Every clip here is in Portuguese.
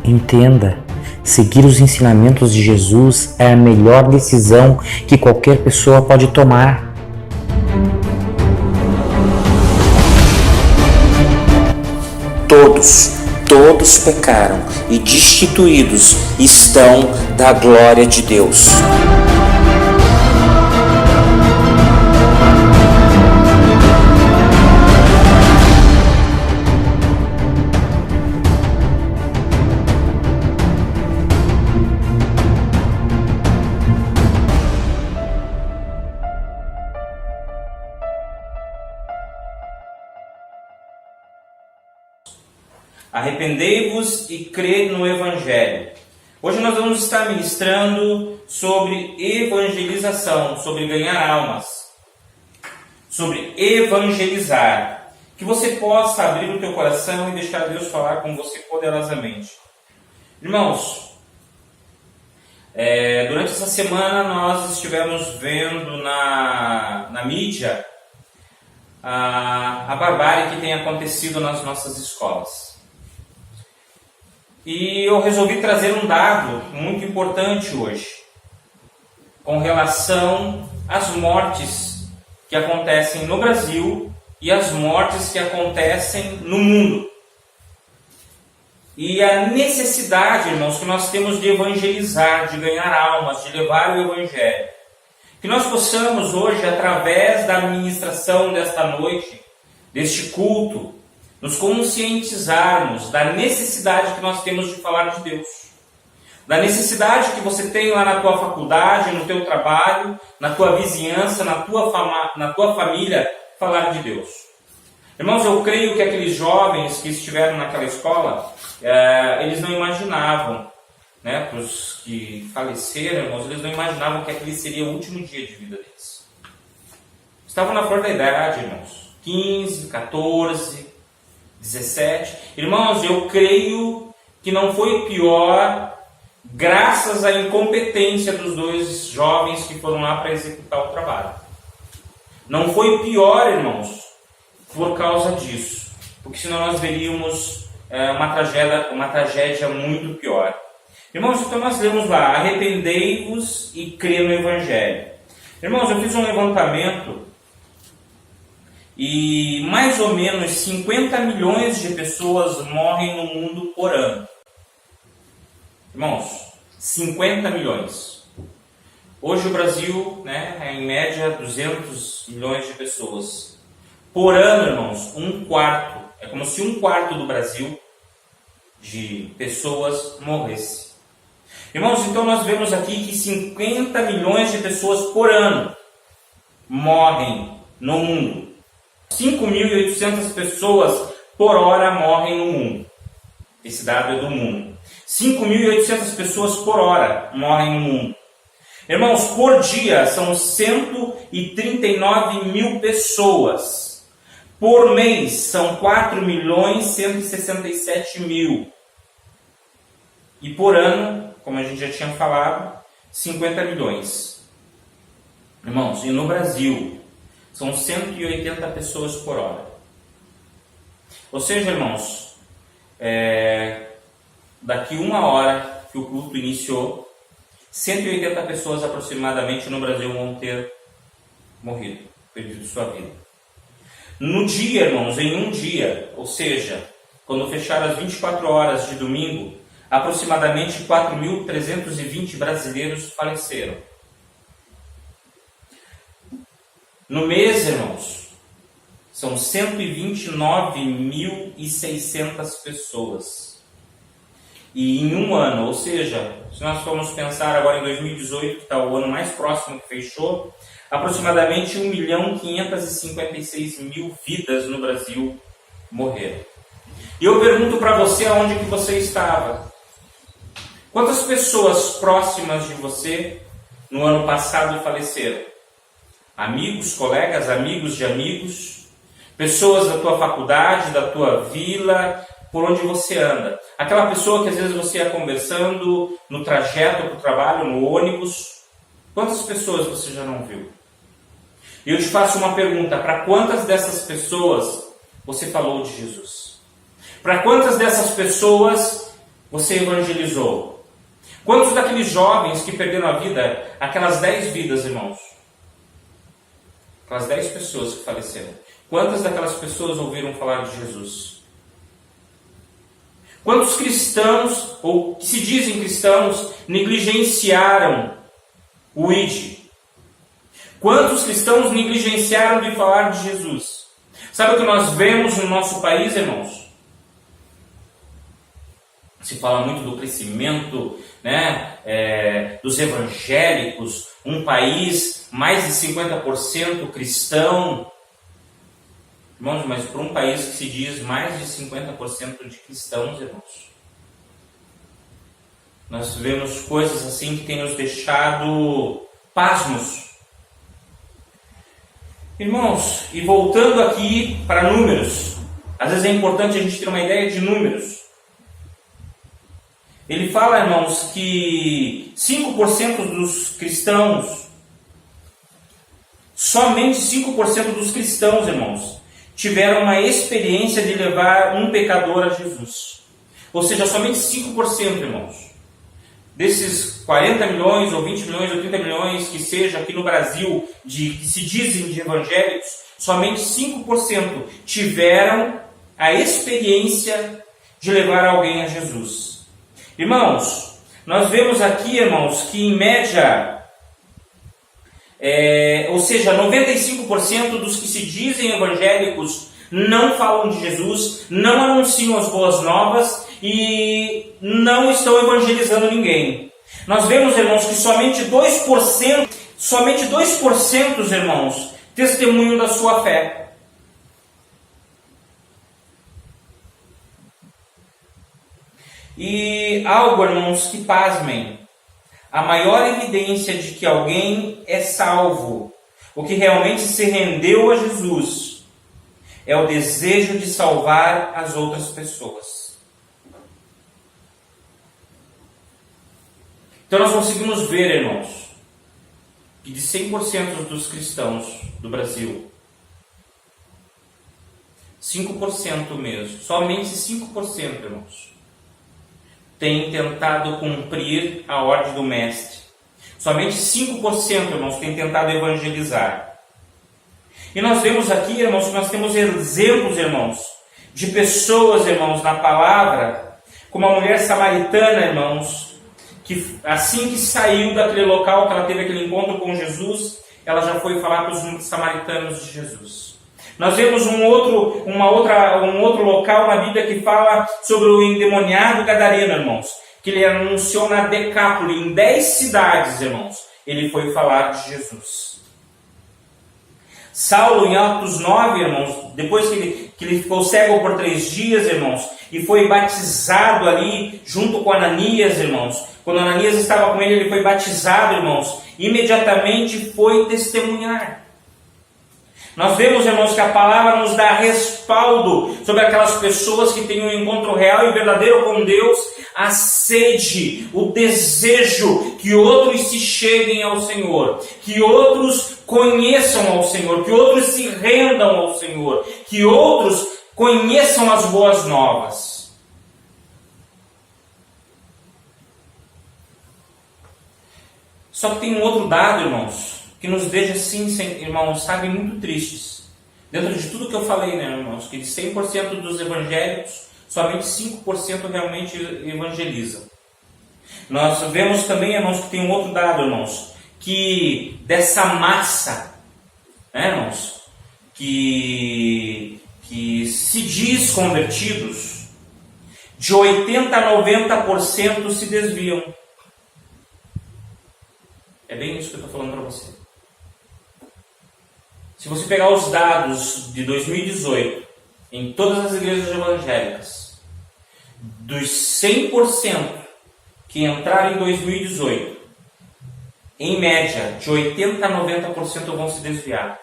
Entenda, seguir os ensinamentos de Jesus é a melhor decisão que qualquer pessoa pode tomar. Todos pecaram e destituídos estão da glória de Deus. Arrependei-vos e crede no Evangelho. Hoje nós vamos estar ministrando sobre evangelização, sobre ganhar almas, sobre evangelizar. Que você possa abrir o teu coração e deixar Deus falar com você poderosamente. Irmãos, durante essa semana nós estivemos vendo na mídia a barbárie que tem acontecido nas nossas escolas. E eu resolvi trazer um dado muito importante hoje, com relação às mortes que acontecem no Brasil e as mortes que acontecem no mundo. E a necessidade, irmãos, que nós temos de evangelizar, de ganhar almas, de levar o Evangelho. Que nós possamos hoje, através da ministração desta noite, deste culto, nos conscientizarmos da necessidade que nós temos de falar de Deus. Da necessidade que você tem lá na tua faculdade, no teu trabalho, na tua vizinhança, na tua família, falar de Deus. Irmãos, eu creio que aqueles jovens que estiveram naquela escola, eles não imaginavam, né, para os que faleceram, irmãos, eles não imaginavam que aquele seria o último dia de vida deles. Estavam na flor da idade, irmãos, 15, 14... 17. Irmãos, eu creio que não foi pior graças à incompetência dos dois jovens que foram lá para executar o trabalho. Não foi pior, irmãos, por causa disso. Porque senão nós veríamos uma tragédia muito pior. Irmãos, então nós lemos lá, arrependei-vos e crê no Evangelho. Irmãos, eu fiz um levantamento e mais ou menos 50 milhões de pessoas morrem no mundo por ano. Irmãos, 50 milhões. Hoje o Brasil, né, é em média 200 milhões de pessoas. Por ano, irmãos, um quarto. É como se um quarto do Brasil de pessoas morresse. Irmãos, então nós vemos aqui que 50 milhões de pessoas por ano morrem no mundo. 5.800 pessoas por hora morrem no mundo. Esse dado é do mundo. 5.800 pessoas por hora morrem no mundo. Irmãos, por dia são 139 mil pessoas. Por mês são 4.167.000. E por ano, como a gente já tinha falado, 50 milhões. Irmãos, e no Brasil são 180 pessoas por hora. Ou seja, irmãos, daqui uma hora que o culto iniciou, 180 pessoas aproximadamente no Brasil vão ter morrido, perdido sua vida. No dia, irmãos, em um dia, ou seja, quando fechar as 24 horas de domingo, aproximadamente 4.320 brasileiros faleceram. No mês, irmãos, são 129.600 pessoas. E em um ano, ou seja, se nós formos pensar agora em 2018, que está o ano mais próximo que fechou, aproximadamente 1.556.000 vidas no Brasil morreram. E eu pergunto para você aonde que você estava. Quantas pessoas próximas de você no ano passado faleceram? Amigos, colegas, amigos de amigos, pessoas da tua faculdade, da tua vila, por onde você anda. Aquela pessoa que às vezes você ia conversando no trajeto para o trabalho, no ônibus. Quantas pessoas você já não viu? E eu te faço uma pergunta: para quantas dessas pessoas você falou de Jesus? Para quantas dessas pessoas você evangelizou? Quantos daqueles jovens que perderam a vida, aquelas 10 vidas, irmãos? Aquelas 10 pessoas que faleceram. Quantas daquelas pessoas ouviram falar de Jesus? Quantos cristãos, ou que se dizem cristãos, negligenciaram o ID? Quantos cristãos negligenciaram de falar de Jesus? Sabe o que nós vemos no nosso país, irmãos? Se fala muito do crescimento, dos evangélicos, um país mais de 50% cristão. Irmãos, mas para um país que se diz mais de 50% de cristãos, irmãos, nós vemos coisas assim que têm nos deixado pasmos. Irmãos, e voltando aqui para números, às vezes é importante a gente ter uma ideia de números. Ele fala, irmãos, que 5% dos cristãos, somente 5% dos cristãos, irmãos, tiveram uma experiência de levar um pecador a Jesus. Ou seja, somente 5%, irmãos. Desses 40 milhões, ou 20 milhões, ou 30 milhões, que seja aqui no Brasil, que se dizem de evangélicos, somente 5% tiveram a experiência de levar alguém a Jesus. Irmãos, nós vemos aqui, irmãos, que em média, ou seja, 95% dos que se dizem evangélicos não falam de Jesus, não anunciam as boas novas e não estão evangelizando ninguém. Nós vemos, irmãos, que somente 2%, irmãos, testemunham da sua fé. E algo, irmãos, que pasmem, a maior evidência de que alguém é salvo, o que realmente se rendeu a Jesus, é o desejo de salvar as outras pessoas. Então nós conseguimos ver, irmãos, que de 100% dos cristãos do Brasil, 5% mesmo, somente 5%, irmãos, tem tentado cumprir a ordem do Mestre. Somente 5%, irmãos, tem tentado evangelizar. E nós vemos aqui, irmãos, que nós temos exemplos, irmãos, de pessoas, irmãos, na palavra, como a mulher samaritana, irmãos, que assim que saiu daquele local, que ela teve aquele encontro com Jesus, ela já foi falar para os samaritanos de Jesus. Nós vemos um outro local na Bíblia que fala sobre o endemoniado gadareno, irmãos, que ele anunciou na Decápole, em 10 cidades, irmãos, ele foi falar de Jesus. Saulo, em Atos 9, irmãos, depois que ele ficou cego por 3 dias, irmãos, e foi batizado ali, junto com Ananias, irmãos. Quando Ananias estava com ele foi batizado, irmãos, imediatamente foi testemunhar. Nós vemos, irmãos, que a palavra nos dá respaldo sobre aquelas pessoas que têm um encontro real e verdadeiro com Deus, a sede, o desejo que outros se cheguem ao Senhor, que outros conheçam ao Senhor, que outros se rendam ao Senhor, que outros conheçam as boas novas. Só que tem um outro dado, irmãos, que nos deixa assim, irmãos, sabe, muito tristes. Dentro de tudo que eu falei, né, irmãos, que de 100% dos evangélicos, somente 5% realmente evangelizam. Nós vemos também, irmãos, que tem um outro dado, irmãos, que dessa massa, né, irmãos, que se diz convertidos, de 80% a 90% se desviam. É bem isso que eu estou falando para você. Se você pegar os dados de 2018, em todas as igrejas evangélicas, dos 100% que entraram em 2018, em média, de 80% a 90% vão se desviar.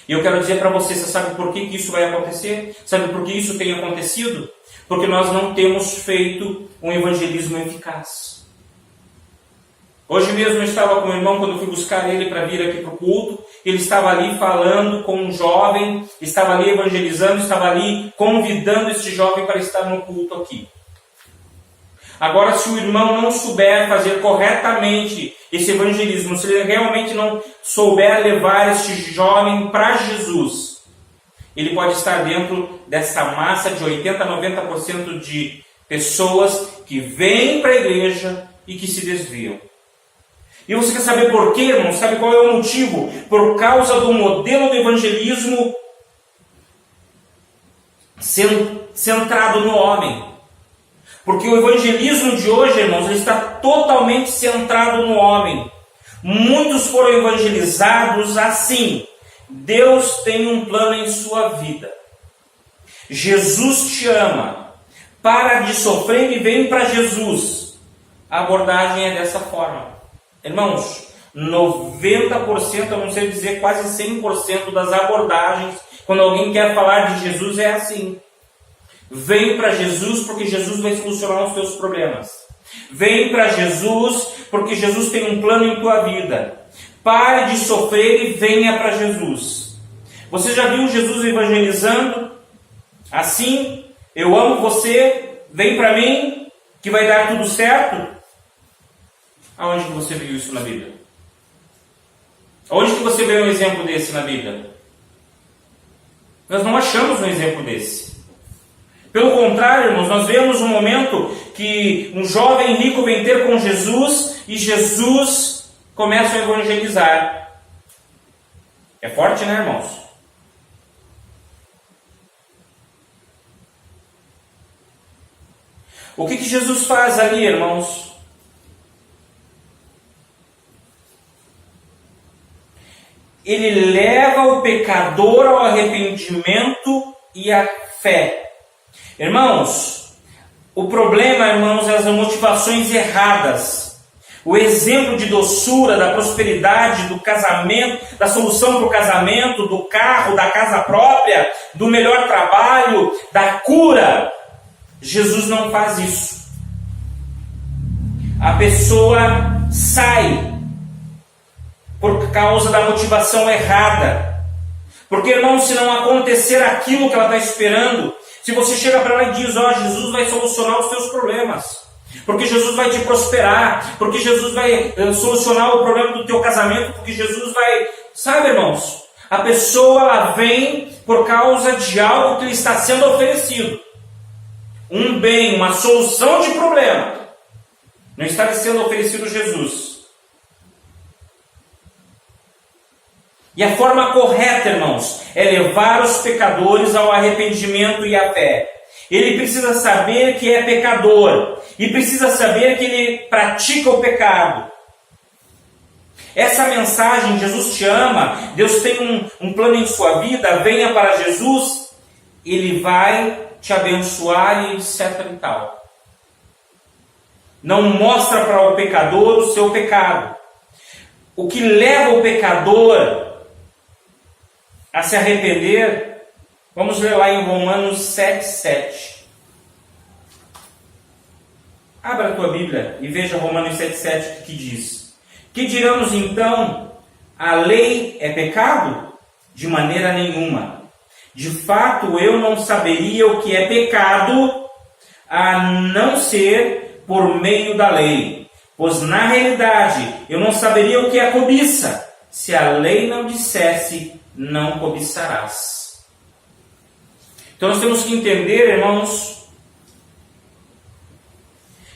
E eu quero dizer para você sabe por que isso vai acontecer? Sabe por que isso tem acontecido? Porque nós não temos feito um evangelismo eficaz. Hoje mesmo eu estava com o irmão, quando eu fui buscar ele para vir aqui para o culto, ele estava ali falando com um jovem, estava ali evangelizando, estava ali convidando este jovem para estar no culto aqui. Agora, se o irmão não souber fazer corretamente esse evangelismo, se ele realmente não souber levar este jovem para Jesus, ele pode estar dentro dessa massa de 80% a 90% de pessoas que vêm para a igreja e que se desviam. E você quer saber por quê, irmão? Sabe qual é o motivo? Por causa do modelo do evangelismo centrado no homem. Porque o evangelismo de hoje, irmãos, ele está totalmente centrado no homem. Muitos foram evangelizados assim. Deus tem um plano em sua vida. Jesus te ama. Para de sofrer e vem para Jesus. A abordagem é dessa forma. Irmãos, 90%, a não sei dizer quase 100% das abordagens, quando alguém quer falar de Jesus, é assim. Vem para Jesus porque Jesus vai solucionar os teus problemas. Vem para Jesus porque Jesus tem um plano em tua vida. Pare de sofrer e venha para Jesus. Você já viu Jesus evangelizando assim? Eu amo você, vem para mim, que vai dar tudo certo? Aonde que você viu isso na Bíblia? Onde que você vê um exemplo desse na Bíblia? Nós não achamos um exemplo desse. Pelo contrário, irmãos, nós vemos um momento que um jovem rico vem ter com Jesus e Jesus começa a evangelizar. É forte, né, irmãos? O que Jesus faz ali, irmãos? Ele leva o pecador ao arrependimento e à fé. Irmãos, o problema, irmãos, é as motivações erradas. O exemplo de doçura, da prosperidade, do casamento, da solução para o casamento, do carro, da casa própria, do melhor trabalho, da cura. Jesus não faz isso. A pessoa sai por causa da motivação errada. Porque, irmão, se não acontecer aquilo que ela está esperando, se você chega para ela e diz, Jesus vai solucionar os teus problemas, porque Jesus vai te prosperar, porque Jesus vai solucionar o problema do teu casamento, porque Jesus vai... Sabe, irmãos, a pessoa ela vem por causa de algo que lhe está sendo oferecido. Um bem, uma solução de problema. Não está lhe sendo oferecido Jesus. E a forma correta, irmãos, é levar os pecadores ao arrependimento e à fé. Ele precisa saber que é pecador e precisa saber que ele pratica o pecado. Essa mensagem, Jesus te ama, Deus tem um plano em sua vida, venha para Jesus, Ele vai te abençoar e etc e tal. Não mostra para o pecador o seu pecado. O que leva o pecador a se arrepender, vamos ler lá em Romanos 7,7. Abra a tua Bíblia e veja Romanos 7,7 que diz: Que diremos então? A lei é pecado? De maneira nenhuma. De fato, eu não saberia o que é pecado, a não ser por meio da lei. Pois na realidade, eu não saberia o que é cobiça, se a lei não dissesse, não cobiçarás. Então nós temos que entender, irmãos,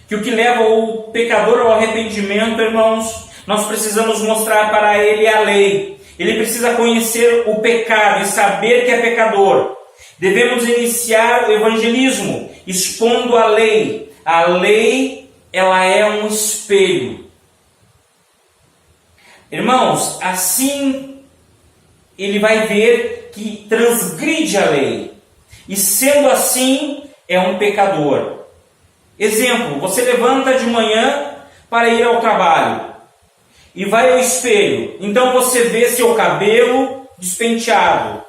que o que leva o pecador ao arrependimento, irmãos, nós precisamos mostrar para ele a lei. Ele precisa conhecer o pecado e saber que é pecador. Devemos iniciar o evangelismo expondo a lei. A lei, ela é um espelho. Irmãos, assim ele vai ver que transgride a lei. E sendo assim, é um pecador. Exemplo, você levanta de manhã para ir ao trabalho e vai ao espelho. Então você vê seu cabelo, despenteado.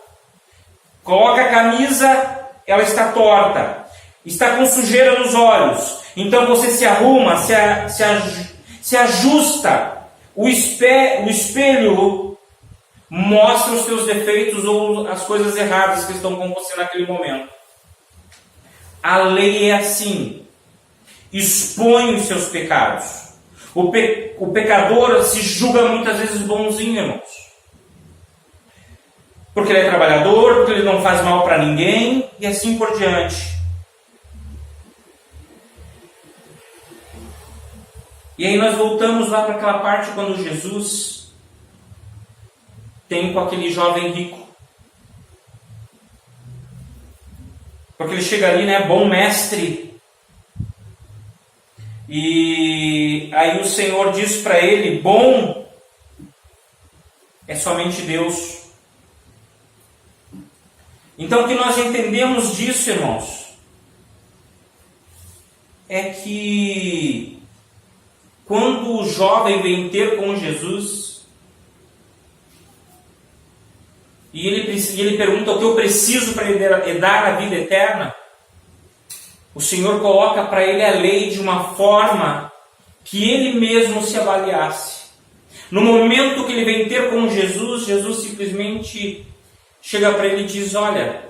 Coloca a camisa, ela está torta. Está com sujeira nos olhos. Então você se arruma, se ajusta. O espelho mostra os teus defeitos ou as coisas erradas que estão com você naquele momento. A lei é assim. Expõe os seus pecados. O pecador se julga muitas vezes bonzinho, irmãos. Porque ele é trabalhador, porque ele não faz mal para ninguém e assim por diante. E aí nós voltamos lá para aquela parte quando Jesus tem com aquele jovem rico. Porque ele chega ali, né, bom mestre. E aí o Senhor diz para ele, bom é somente Deus. Então o que nós entendemos disso, irmãos, é que quando o jovem vem ter com Jesus e ele pergunta o que eu preciso para herdar a vida eterna, o Senhor coloca para ele a lei de uma forma que ele mesmo se avaliasse. No momento que ele vem ter com Jesus, Jesus simplesmente chega para ele e diz, olha,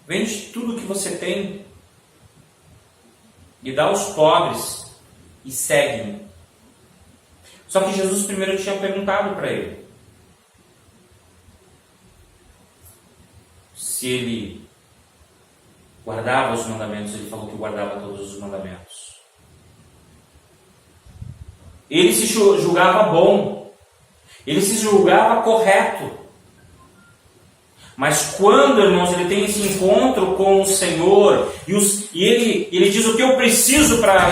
vende tudo que você tem e dá aos pobres e segue-me. Só que Jesus primeiro tinha perguntado para ele se ele guardava os mandamentos. Ele falou que guardava todos os mandamentos. Ele se julgava bom, ele se julgava correto. Mas quando, irmãos, ele tem esse encontro com o Senhor e ele diz o que eu preciso para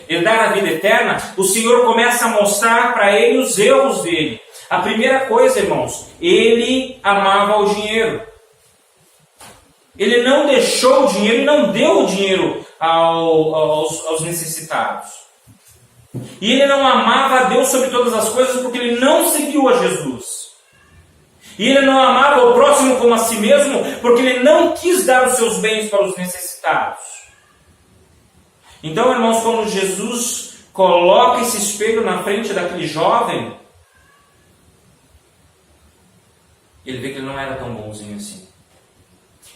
herdar a vida eterna, o Senhor começa a mostrar para ele os erros dele. A primeira coisa, irmãos, ele amava o dinheiro. Ele não deixou o dinheiro e não deu o dinheiro aos necessitados. E ele não amava a Deus sobre todas as coisas porque ele não seguiu a Jesus. E ele não amava o próximo como a si mesmo, porque ele não quis dar os seus bens para os necessitados. Então, irmãos, quando Jesus coloca esse espelho na frente daquele jovem, ele vê que ele não era tão bonzinho assim.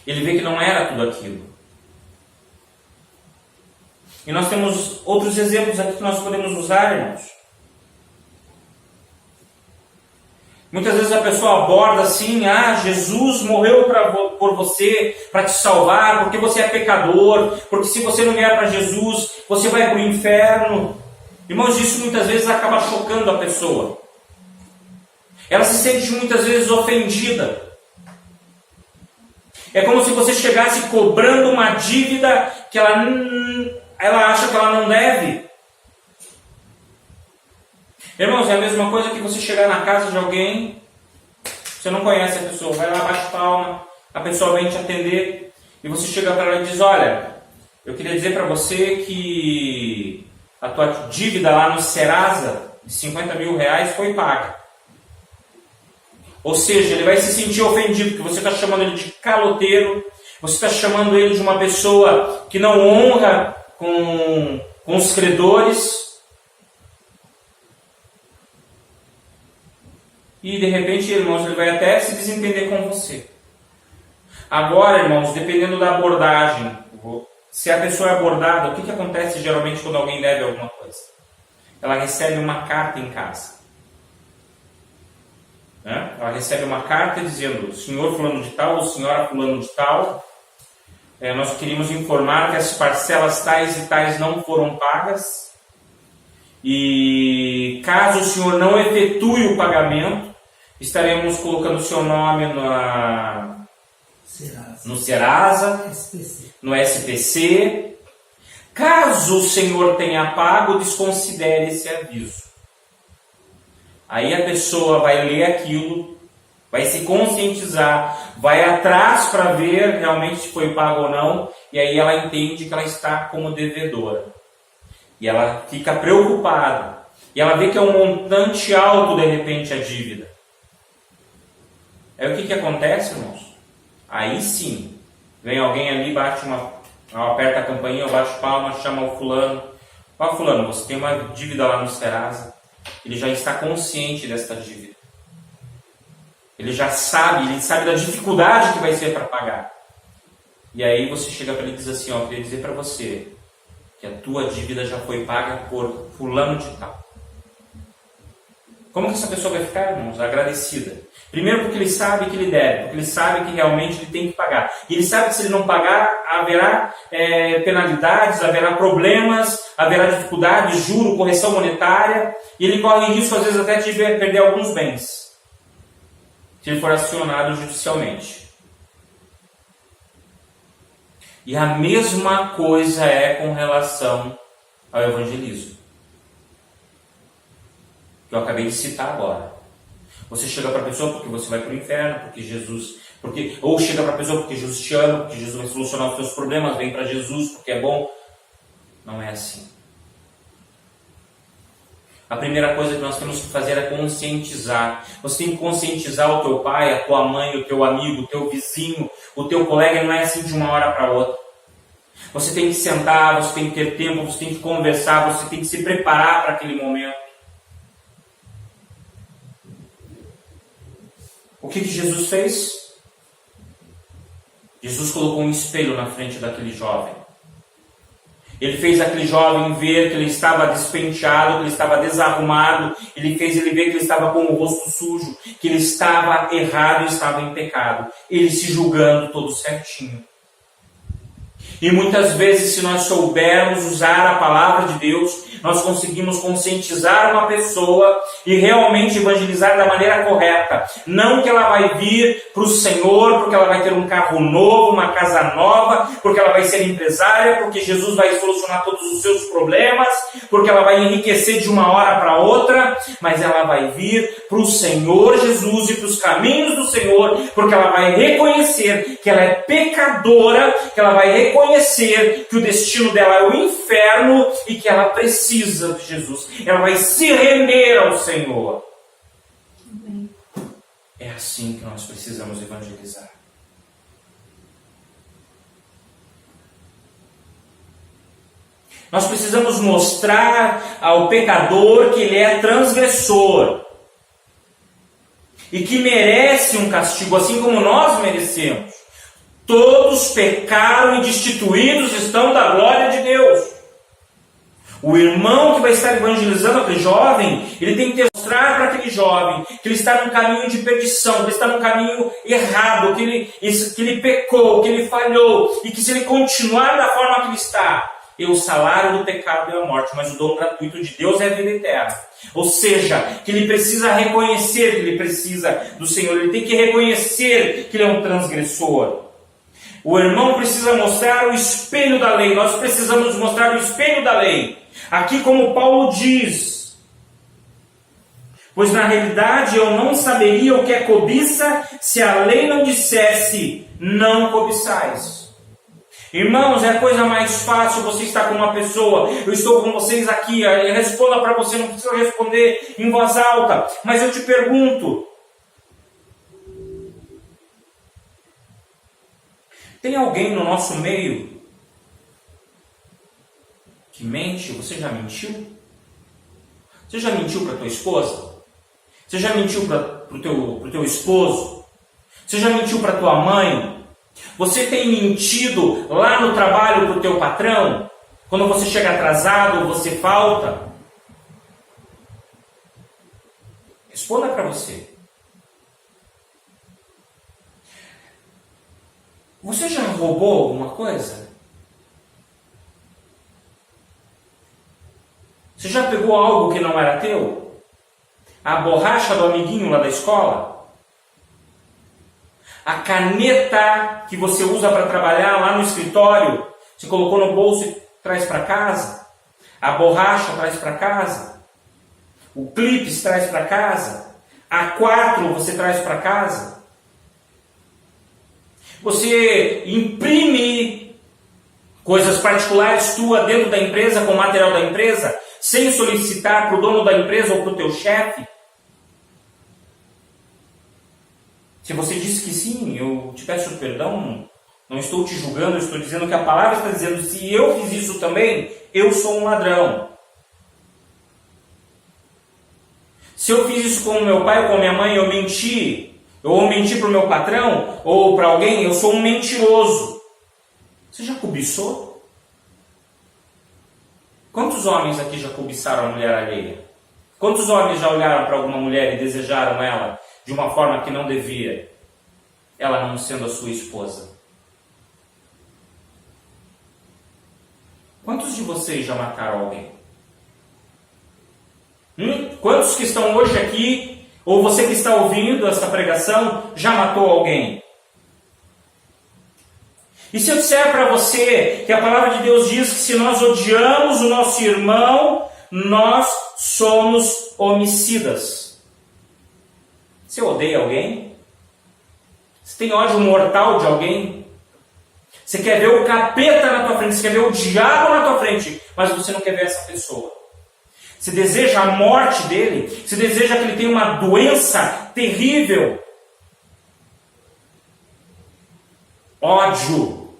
Ele vê que não era tudo aquilo. E nós temos outros exemplos aqui que nós podemos usar, irmãos. Muitas vezes a pessoa aborda assim, Jesus morreu por você, para te salvar, porque você é pecador, porque se você não vier para Jesus, você vai para o inferno. Irmãos, isso muitas vezes acaba chocando a pessoa. Ela se sente muitas vezes ofendida. É como se você chegasse cobrando uma dívida que ela acha que ela não deve. Irmãos, é a mesma coisa que você chegar na casa de alguém, você não conhece a pessoa, vai lá, bate palma, a pessoa vem te atender, e você chega para ela e diz, olha, eu queria dizer para você que a tua dívida lá no Serasa, de 50 mil reais, foi paga. Ou seja, ele vai se sentir ofendido, porque você está chamando ele de caloteiro, você está chamando ele de uma pessoa que não honra com os credores. E de repente, irmãos, ele vai até se desentender com você. Agora, irmãos, dependendo da abordagem, se a pessoa é abordada, o que acontece geralmente quando alguém deve alguma coisa? Ela recebe uma carta em casa. Ela recebe uma carta dizendo, senhor fulano de tal, ou senhora fulano de tal, nós queríamos informar que as parcelas tais e tais não foram pagas, e caso o senhor não efetue o pagamento, estaremos colocando o seu nome no Serasa, no SPC. Caso o senhor tenha pago, desconsidere esse aviso. Aí a pessoa vai ler aquilo, vai se conscientizar, vai atrás para ver realmente se foi pago ou não, e aí ela entende que ela está como devedora. E ela fica preocupada. E ela vê que é um montante alto, de repente, a dívida. Aí o que acontece, irmãos? Aí sim, vem alguém ali, aperta a campainha, bate palma, chama o fulano. Ó, fulano, você tem uma dívida lá no Serasa. Ele já está consciente desta dívida. Ele sabe da dificuldade que vai ser para pagar. E aí você chega para ele e diz assim, ó, eu queria dizer para você que a tua dívida já foi paga por fulano de tal. Como que essa pessoa vai ficar, irmãos? Agradecida. Primeiro porque ele sabe que ele deve, porque ele sabe que realmente ele tem que pagar. E ele sabe que se ele não pagar, haverá penalidades, haverá problemas, haverá dificuldades, juro, correção monetária. E ele corre risco, às vezes, até de perder alguns bens, se ele for acionado judicialmente. E a mesma coisa é com relação ao evangelismo, que eu acabei de citar agora. Você chega para a pessoa porque você vai para o inferno, ou chega para a pessoa porque Jesus te ama, porque Jesus vai solucionar os seus problemas, vem para Jesus porque é bom. Não é assim. A primeira coisa que nós temos que fazer é conscientizar. Você tem que conscientizar o teu pai, a tua mãe, o teu amigo, o teu vizinho, o teu colega. Não é assim de uma hora para outra. Você tem que sentar, você tem que ter tempo, você tem que conversar, você tem que se preparar para aquele momento. O que Jesus fez? Jesus colocou um espelho na frente daquele jovem. Ele fez aquele jovem ver que ele estava despenteado, que ele estava desarrumado. Ele fez ele ver que ele estava com o rosto sujo, que ele estava errado e estava em pecado. Ele se julgando todo certinho. E muitas vezes, se nós soubermos usar a palavra de Deus, nós conseguimos conscientizar uma pessoa e realmente evangelizar da maneira correta. Não que ela vai vir para o Senhor porque ela vai ter um carro novo, uma casa nova, porque ela vai ser empresária, porque Jesus vai solucionar todos os seus problemas, porque ela vai enriquecer de uma hora para outra, mas ela vai vir para o Senhor Jesus e para os caminhos do Senhor, porque ela vai reconhecer que ela é pecadora, que ela vai reconhecer que o destino dela é o inferno e que ela precisa de Jesus. Ela vai se render ao Senhor. Amém. É assim que nós precisamos evangelizar. Nós precisamos mostrar ao pecador que ele é transgressor e que merece um castigo, assim como nós merecemos. Todos pecaram e destituídos estão da glória de Deus. O irmão que vai estar evangelizando aquele jovem, ele tem que mostrar para aquele jovem que ele está num caminho de perdição, que ele está num caminho errado, que ele pecou, que ele falhou, e que se ele continuar da forma que ele está, o salário do pecado é a morte, mas o dom gratuito de Deus é a vida eterna. Ou seja, que ele precisa reconhecer que ele precisa do Senhor, ele tem que reconhecer que ele é um transgressor. O irmão precisa mostrar o espelho da lei. Nós precisamos mostrar o espelho da lei. Aqui como Paulo diz: pois na realidade eu não saberia o que é cobiça se a lei não dissesse, não cobiçais. Irmãos, é a coisa mais fácil você estar com uma pessoa. Eu estou com vocês aqui, eu respondo para você, não precisa responder em voz alta. Mas eu te pergunto: tem alguém no nosso meio que mente? Você já mentiu? Você já mentiu para tua esposa? Você já mentiu para o teu esposo? Você já mentiu para tua mãe? Você tem mentido lá no trabalho para o teu patrão? Quando você chega atrasado, você falta? Responda para você. Você já roubou alguma coisa? Você já pegou algo que não era teu? A borracha do amiguinho lá da escola? A caneta que você usa para trabalhar lá no escritório, você colocou no bolso e traz para casa? A borracha traz para casa? O clipe traz para casa? A A4 você traz para casa? Você imprime coisas particulares tua dentro da empresa com material da empresa, sem solicitar para o dono da empresa ou para o teu chefe? Se você disse que sim, eu te peço perdão, não estou te julgando, eu estou dizendo que a palavra está dizendo, se eu fiz isso também, eu sou um ladrão. Se eu fiz isso com o meu pai ou com a minha mãe, eu menti para o meu patrão ou para alguém, eu sou um mentiroso. Você já cobiçou? Quantos homens aqui já cobiçaram a mulher alheia? Quantos homens já olharam para alguma mulher e desejaram ela de uma forma que não devia, ela não sendo a sua esposa? Quantos de vocês já mataram alguém? Quantos que estão hoje aqui, ou você que está ouvindo esta pregação, já matou alguém? E se eu disser para você que a palavra de Deus diz que se nós odiamos o nosso irmão, nós somos homicidas. Você odeia alguém? Você tem ódio mortal de alguém? Você quer ver o capeta na tua frente, você quer ver o diabo na tua frente, mas você não quer ver essa pessoa. Você deseja a morte dele, você deseja que ele tenha uma doença terrível. Ódio.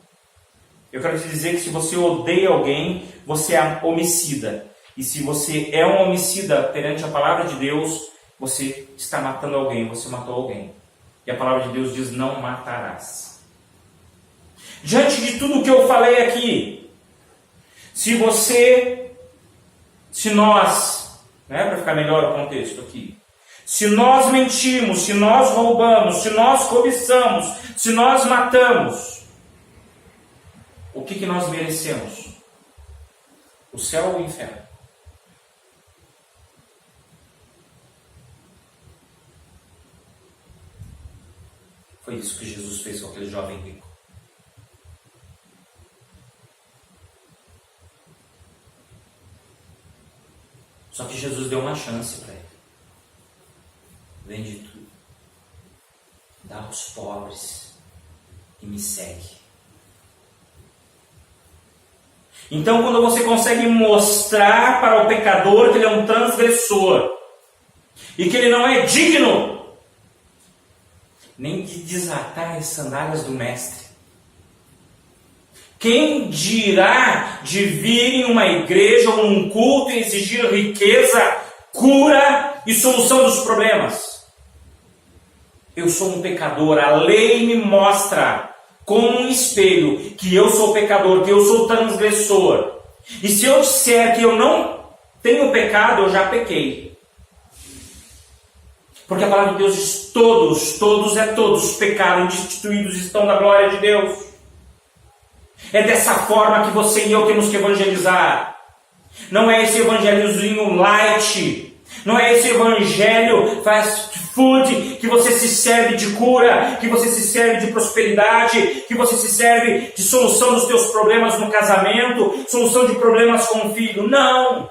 Eu quero te dizer que se você odeia alguém, você é homicida. E se você é um homicida perante a palavra de Deus, você está matando alguém, você matou alguém. E a palavra de Deus diz, não matarás. Diante de tudo o que eu falei aqui, se nós, para ficar melhor o contexto aqui, se nós mentimos, se nós roubamos, se nós cobiçamos, se nós matamos, o que nós merecemos? O céu ou o inferno? Foi isso que Jesus fez com aquele jovem rico. Só que Jesus deu uma chance para ele. Vende tudo. Dá aos pobres. E me segue. Então, quando você consegue mostrar para o pecador que ele é um transgressor. E que ele não é digno nem de desatar as sandálias do mestre. Quem dirá de vir em uma igreja ou num culto e exigir riqueza, cura e solução dos problemas? Eu sou um pecador, a lei me mostra como um espelho que eu sou pecador, que eu sou transgressor. E se eu disser que eu não tenho pecado, eu já pequei. Porque a palavra de Deus diz, todos pecaram, destituídos estão da glória de Deus. É dessa forma que você e eu temos que evangelizar. Não é esse evangelismo light. Não é esse evangelho fast food que você se serve de cura, que você se serve de prosperidade, que você se serve de solução dos teus problemas no casamento, solução de problemas com o filho. Não!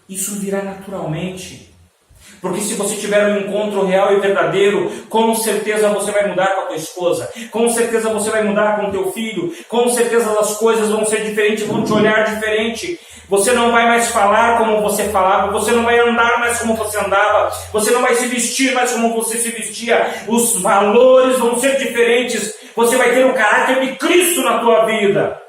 Isso virá naturalmente. Porque se você tiver um encontro real e verdadeiro, com certeza você vai mudar com a tua esposa, com certeza você vai mudar com o teu filho, com certeza as coisas vão ser diferentes, vão te olhar diferente. Você não vai mais falar como você falava, você não vai andar mais como você andava, você não vai se vestir mais como você se vestia, os valores vão ser diferentes, você vai ter o caráter de Cristo na tua vida.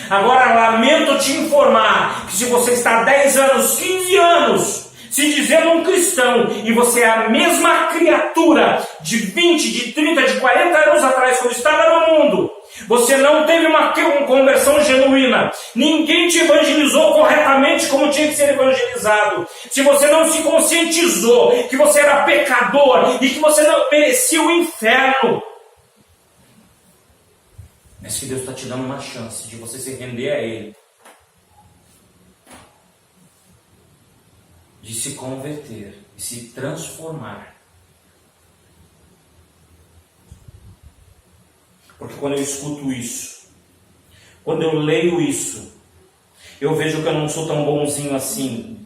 Agora, lamento te informar que se você está há 10 anos, 15 anos, se dizendo um cristão, e você é a mesma criatura de 20, de 30, de 40 anos atrás, quando estava no mundo, você não teve uma conversão genuína, ninguém te evangelizou corretamente como tinha que ser evangelizado, se você não se conscientizou que você era pecador e que você não merecia o inferno, mas que Deus está te dando uma chance de você se render a Ele, de se converter, de se transformar. Porque quando eu escuto isso, quando eu leio isso, eu vejo que eu não sou tão bonzinho assim.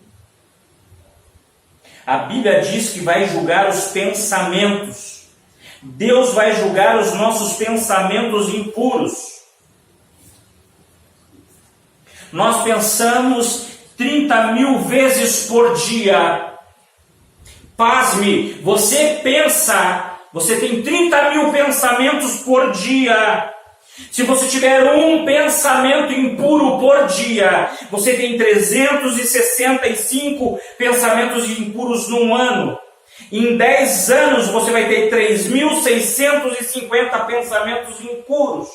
A Bíblia diz que vai julgar os pensamentos. Deus vai julgar os nossos pensamentos impuros. Nós pensamos 30.000 vezes por dia Pasme, você tem 30 mil pensamentos por dia. Se você tiver um pensamento impuro por dia, você tem 365 pensamentos impuros num ano. Em 10 anos você vai ter 3.650 pensamentos impuros.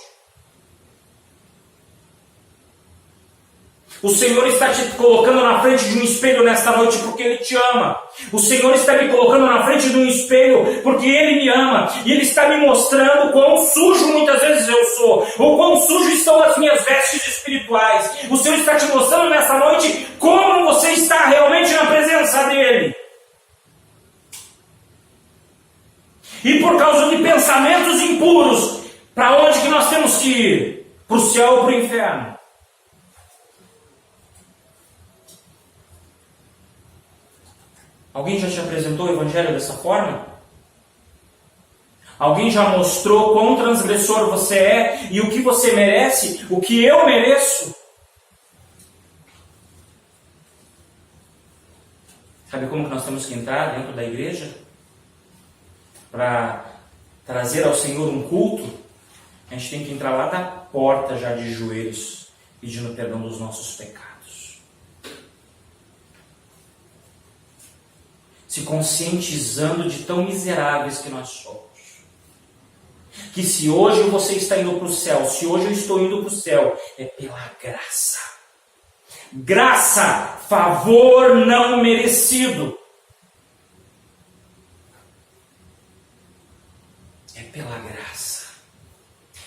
O Senhor está te colocando na frente de um espelho nesta noite porque Ele te ama. O Senhor está me colocando na frente de um espelho porque Ele me ama. E Ele está me mostrando quão sujo muitas vezes eu sou, ou quão sujo estão as minhas vestes espirituais. O Senhor está te mostrando nesta noite como você está realmente na presença dEle. E por causa de pensamentos impuros, para onde que nós temos que ir? Para o céu ou para o inferno? Alguém já te apresentou o Evangelho dessa forma? Alguém já mostrou quão transgressor você é e o que você merece, o que eu mereço? Sabe como que nós temos que entrar dentro da igreja? Para trazer ao Senhor um culto, a gente tem que entrar lá da porta já de joelhos, pedindo perdão dos nossos pecados. Se conscientizando de tão miseráveis que nós somos. Que se hoje você está indo para o céu, se hoje eu estou indo para o céu, é pela graça. Graça, favor não merecido. É pela graça.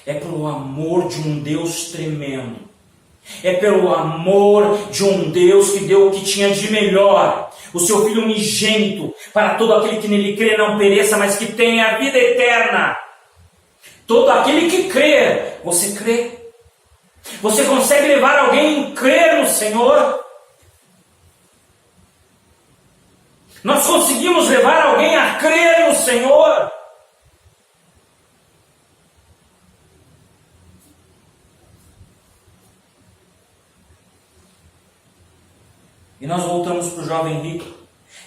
É pelo amor de um Deus tremendo. É pelo amor de um Deus que deu o que tinha de melhor. O seu Filho unigênito, para todo aquele que nele crê não pereça, mas que tenha a vida eterna. Todo aquele que crê, você crê? Você consegue levar alguém a crer no Senhor? Nós conseguimos levar alguém a crer no Senhor? E nós voltamos para o jovem rico.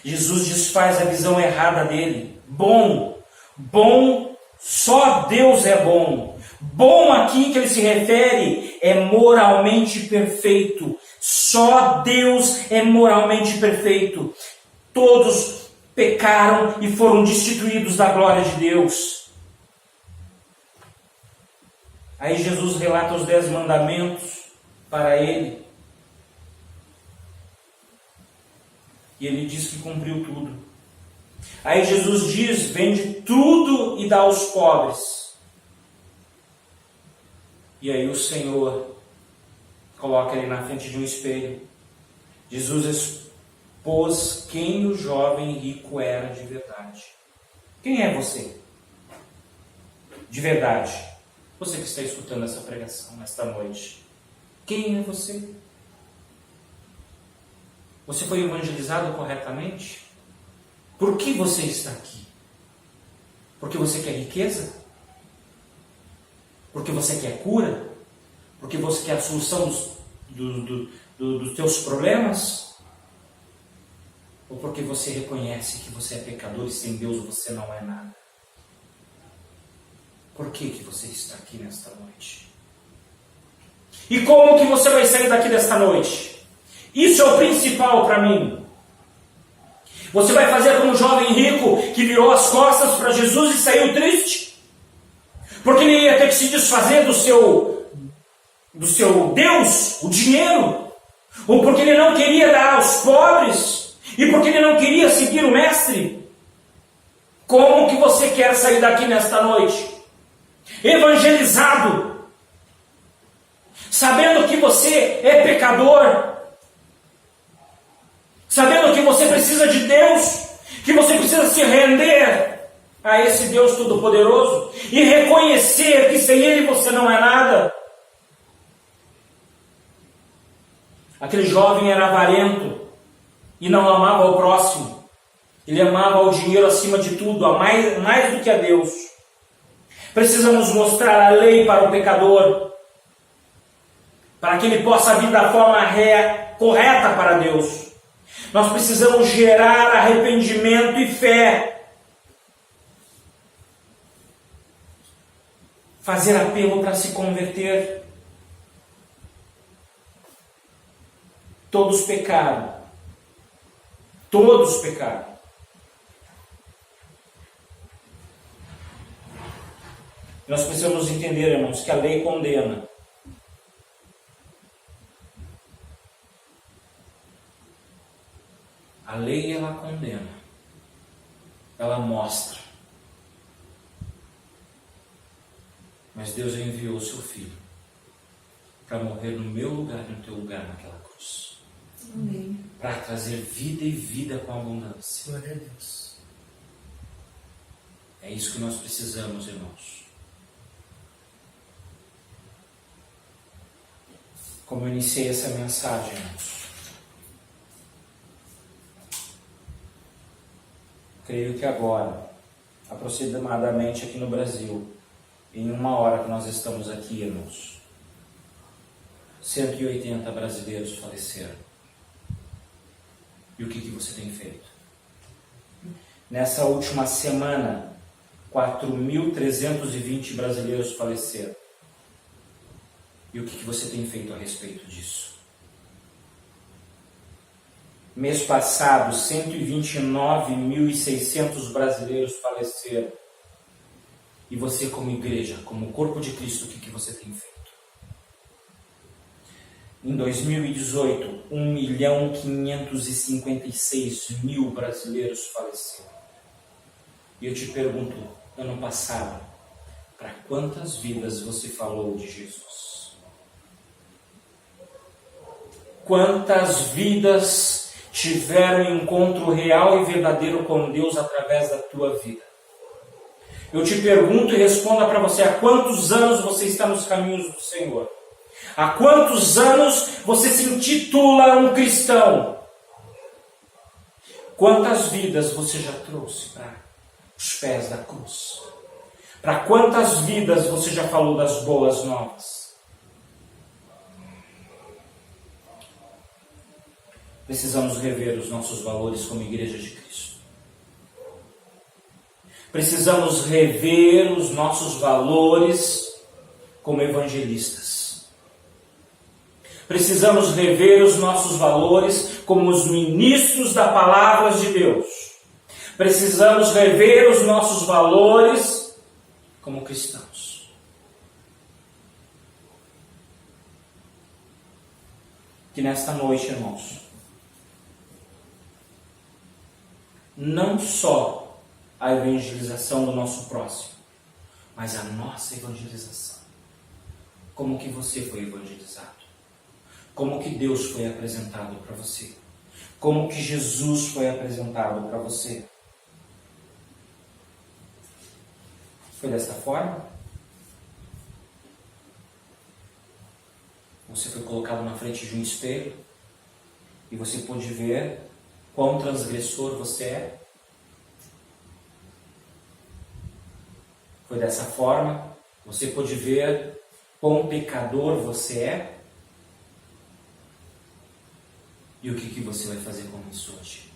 Jesus desfaz a visão errada dele. Bom, só Deus é bom. Bom aqui que ele se refere é moralmente perfeito. Só Deus é moralmente perfeito. Todos pecaram e foram destituídos da glória de Deus. Aí Jesus relata os 10 mandamentos para ele. E ele diz que cumpriu tudo. Aí Jesus diz, vende tudo e dá aos pobres. E aí o Senhor coloca ele na frente de um espelho. Jesus expôs quem o jovem rico era de verdade. Quem é você? De verdade. Você que está escutando essa pregação nesta noite. Quem é você? Você foi evangelizado corretamente? Por que você está aqui? Porque você quer riqueza? Porque você quer cura? Porque você quer a solução dos teus problemas? Ou porque você reconhece que você é pecador e sem Deus você não é nada? Por que você está aqui nesta noite? E como que você vai sair daqui desta noite? Isso é o principal para mim. Você vai fazer como um jovem rico que virou as costas para Jesus e saiu triste? Porque ele ia ter que se desfazer do seu Deus, o dinheiro? Ou porque ele não queria dar aos pobres? E porque ele não queria seguir o Mestre? Como que você quer sair daqui nesta noite? Evangelizado, sabendo que você é pecador, sabendo que você precisa de Deus, que você precisa se render a esse Deus Todo-Poderoso e reconhecer que sem Ele você não é nada. Aquele jovem era avarento e não amava o próximo. Ele amava o dinheiro acima de tudo, mais do que a Deus. Precisamos mostrar a lei para o pecador, para que ele possa vir da forma correta para Deus. Nós precisamos gerar arrependimento e fé. Fazer apelo para se converter. Todos pecaram. Todos pecaram. Nós precisamos entender, irmãos, que a lei condena. A lei, ela condena. Ela mostra. Mas Deus enviou o seu Filho para morrer no meu lugar e no teu lugar naquela cruz. Amém. Para trazer vida e vida com abundância. Glória a Deus. É isso que nós precisamos, irmãos. Como eu iniciei essa mensagem, irmãos, creio que agora, aproximadamente aqui no Brasil, em 1 hora que nós estamos aqui, irmãos, 180 brasileiros faleceram. E o que você tem feito? Nessa última semana, 4.320 brasileiros faleceram. E o que você tem feito a respeito disso? Mês passado, 129.600 brasileiros faleceram. E você, como igreja, como corpo de Cristo, o que você tem feito? Em 2018, 1.556.000 brasileiros faleceram. E eu te pergunto, ano passado, para quantas vidas você falou de Jesus? Quantas vidas tiveram um encontro real e verdadeiro com Deus através da tua vida? Eu te pergunto e respondo para você, há quantos anos você está nos caminhos do Senhor? Há quantos anos você se intitula um cristão? Quantas vidas você já trouxe para os pés da cruz? Para quantas vidas você já falou das boas novas? Precisamos rever os nossos valores como igreja de Cristo. Precisamos rever os nossos valores como evangelistas. Precisamos rever os nossos valores como os ministros da palavra de Deus. Precisamos rever os nossos valores como cristãos. Que nesta noite, irmãos, não só a evangelização do nosso próximo, mas a nossa evangelização. Como que você foi evangelizado? Como que Deus foi apresentado para você? Como que Jesus foi apresentado para você? Foi desta forma? Você foi colocado na frente de um espelho e você pôde ver quão transgressor você é? Foi dessa forma? Você pôde ver quão pecador você é? E o que você vai fazer com isso hoje?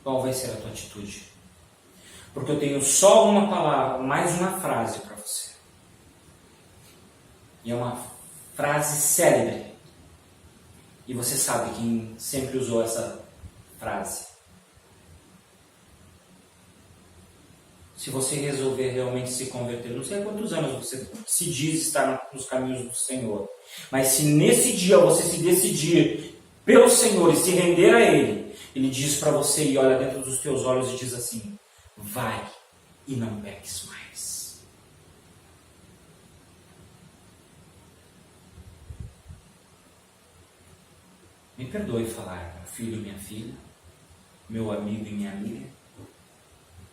Qual vai ser a tua atitude? Porque eu tenho só uma palavra, mais uma frase para você. E é uma frase célebre. E você sabe quem sempre usou essa frase. Se você resolver realmente se converter, não sei há quantos anos você se diz estar nos caminhos do Senhor, mas se nesse dia você se decidir pelo Senhor e se render a Ele, Ele diz para você e olha dentro dos teus olhos e diz assim: vai e não peques mais. Me perdoe falar, meu filho e minha filha, meu amigo e minha amiga,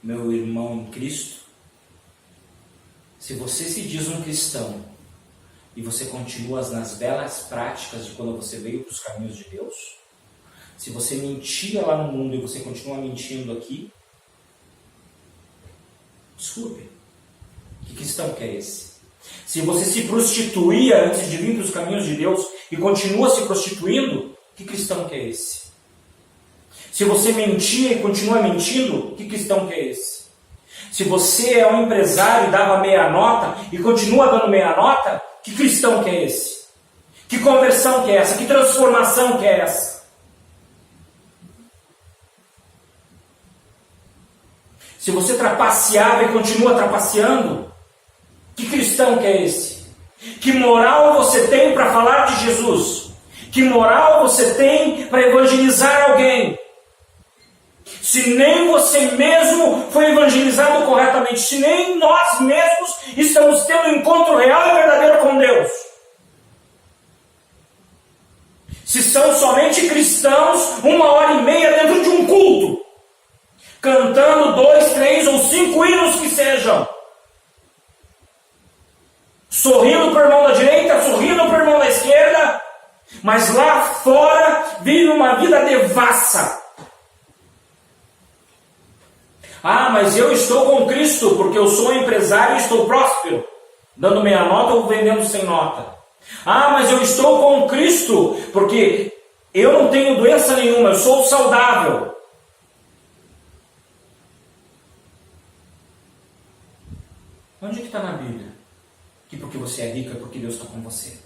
meu irmão em Cristo. Se você se diz um cristão e você continua nas belas práticas de quando você veio para os caminhos de Deus, se você mentia lá no mundo e você continua mentindo aqui, desculpe, que cristão que é esse? Se você se prostituía antes de vir para os caminhos de Deus e continua se prostituindo, que cristão que é esse? Se você mentia e continua mentindo, que cristão que é esse? Se você é um empresário e dava meia nota e continua dando meia nota, que cristão que é esse? Que conversão que é essa? Que transformação que é essa? Se você trapaceava e continua trapaceando, que cristão que é esse? Que moral você tem para falar de Jesus? Que moral você tem para evangelizar alguém? Se nem você mesmo foi evangelizado corretamente, se nem nós mesmos estamos tendo um encontro real e verdadeiro com Deus. Se são somente cristãos, 1h30 dentro de um culto, cantando 2, 3 ou 5 hinos que sejam, sorrindo para o irmão da direita, sorrindo para o irmão da esquerda, mas lá fora vive uma vida devassa. Ah, mas eu estou com Cristo porque eu sou empresário e estou próspero, dando meia nota ou vendendo sem nota. Ah, mas eu estou com Cristo porque eu não tenho doença nenhuma, eu sou saudável. Onde que está na Bíblia que porque você é rico é porque Deus está com você?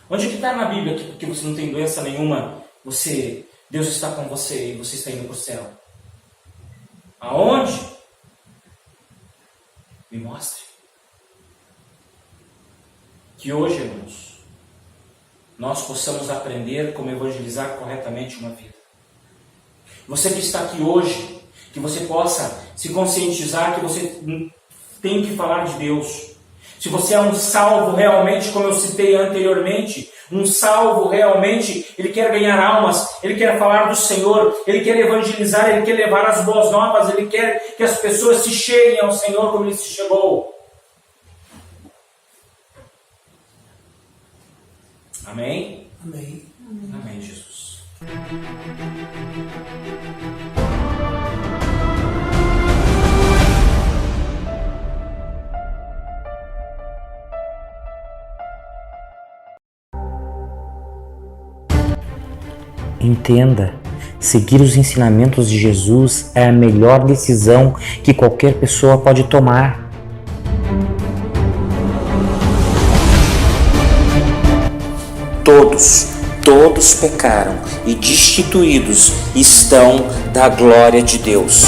Onde que está na Bíblia que porque você não tem doença nenhuma, Deus está com você e você está indo para o céu? Aonde? Me mostre. Que hoje, irmãos, nós possamos aprender como evangelizar corretamente uma vida. Você que está aqui hoje, que você possa se conscientizar que você tem que falar de Deus. Se você é um salvo realmente, como eu citei anteriormente, um salvo realmente, ele quer ganhar almas, ele quer falar do Senhor, ele quer evangelizar, ele quer levar as boas novas, ele quer que as pessoas se cheguem ao Senhor como ele se chegou. Amém? Amém. Amém, Jesus. Entenda, seguir os ensinamentos de Jesus é a melhor decisão que qualquer pessoa pode tomar. Todos pecaram e destituídos estão da glória de Deus.